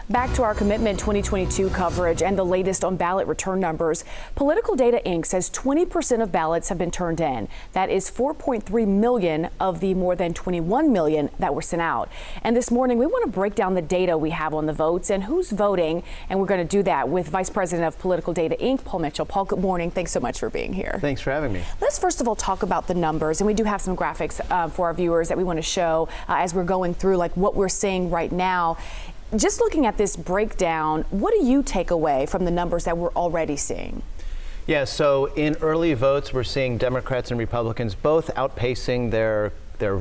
Back to our Commitment 2022 coverage and the latest on ballot return numbers. Political Data Inc. says 20% of ballots have been turned in. That is 4.3 million of the more than 21 million that were sent out. And this morning, we want to break down the data we have on the votes and who's voting. And we're going to do that with Vice President of Political Data Inc., Paul Mitchell. Paul, good morning. Thanks so much for being here. Thanks for having me. Let's first of all talk about the numbers. And we do have some graphics for our viewers that we want to show as we're going through like what we're seeing right now. Just looking at this breakdown, what do you take away from the numbers that we're already seeing? Yeah, so in early votes, we're seeing Democrats and Republicans both outpacing their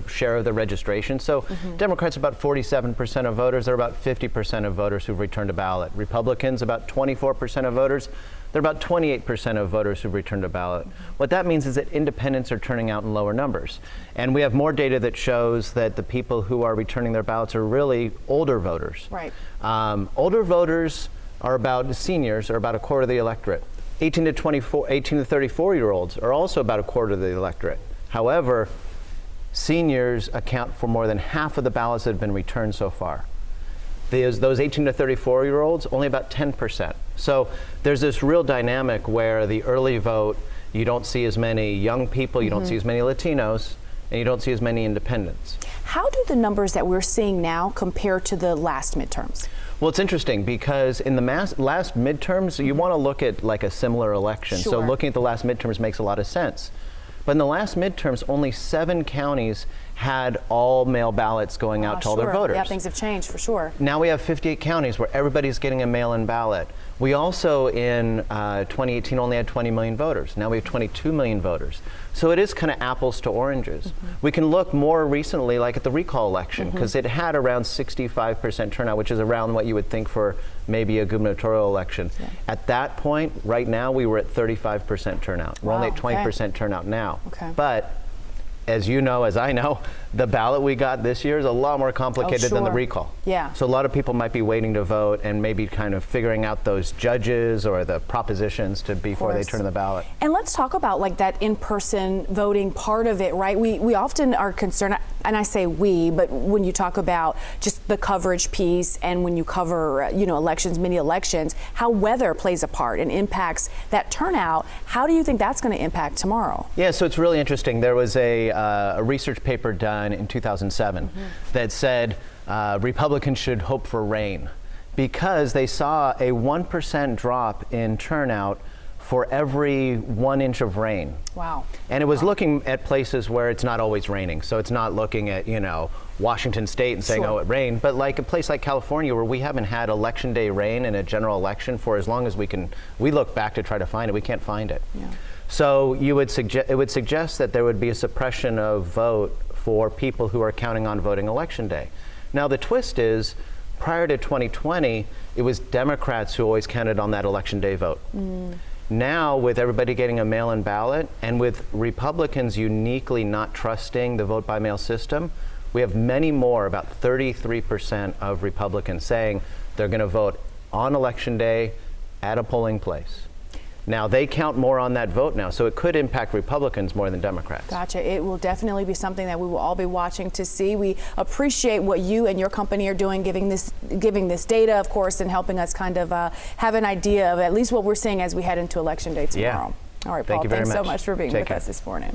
share of the registration. So Democrats about 47% of voters. They're about 50% of voters who've returned a ballot. Republicans about 24% of voters. They're about 28% of voters who've returned a ballot. What that means is that independents are turning out in lower numbers. And we have more data that shows that the people who are returning their ballots are really older voters. Right. Older voters are about, seniors are about a quarter of the electorate. 18 to 34-year-olds are also about a quarter of the electorate. However, seniors account for more than half of the ballots that have been returned so far. Those 18 to 34-year-olds, only about 10%. So there's this real dynamic where the early vote, you don't see as many young people, you don't see as many Latinos, and you don't see as many independents. How do the numbers that we're seeing now compare to the last midterms? Well, it's interesting because in the last midterms, you want to look at like a similar election. Sure. So looking at the last midterms makes a lot of sense. But in the last midterms, only 7 counties had all mail ballots going out to all their voters. Yeah, things have changed for sure. Now we have 58 counties where everybody's getting a mail-in ballot. We also, in 2018, only had 20 million voters. Now we have 22 million voters. So it is kind of apples to oranges. We can look more recently like at the recall election, because it had around 65% turnout, which is around what you would think for maybe a gubernatorial election. Yeah. At that point, right now, we were at 35% turnout. We're only at 20% turnout now. Okay. But as you know, as I know, the ballot we got this year is a lot more complicated than the recall. Yeah. So a lot of people might be waiting to vote and maybe kind of figuring out those judges or the propositions before they turn in the ballot. And let's talk about like that in-person voting part of it, right? We often are concerned, and I say we, but when you talk about just the coverage piece and when you cover, elections, many elections, how weather plays a part and impacts that turnout. How do you think that's going to impact tomorrow? Yeah, so it's really interesting. There was a research paper done in 2007 that said Republicans should hope for rain because they saw a 1% drop in turnout for every 1 inch of rain. Wow. And it was looking at places where it's not always raining. So it's not looking at, Washington State and saying, oh, it rained, but like a place like California where we haven't had election day rain in a general election for as long as we look back to try to find it, we can't find it. Yeah. So it would suggest that there would be a suppression of vote for people who are counting on voting election day. Now the twist is, prior to 2020, it was Democrats who always counted on that election day vote. Now, with everybody getting a mail-in ballot and with Republicans uniquely not trusting the vote-by-mail system, we have many more, about 33% of Republicans saying they're going to vote on election day at a polling place. Now, they count more on that vote now, so it could impact Republicans more than Democrats. Gotcha. It will definitely be something that we will all be watching to see. We appreciate what you and your company are doing, giving this data, of course, and helping us kind of have an idea of at least what we're seeing as we head into Election Day tomorrow. Yeah. All right, Paul, thanks so much for being with care. us this morning.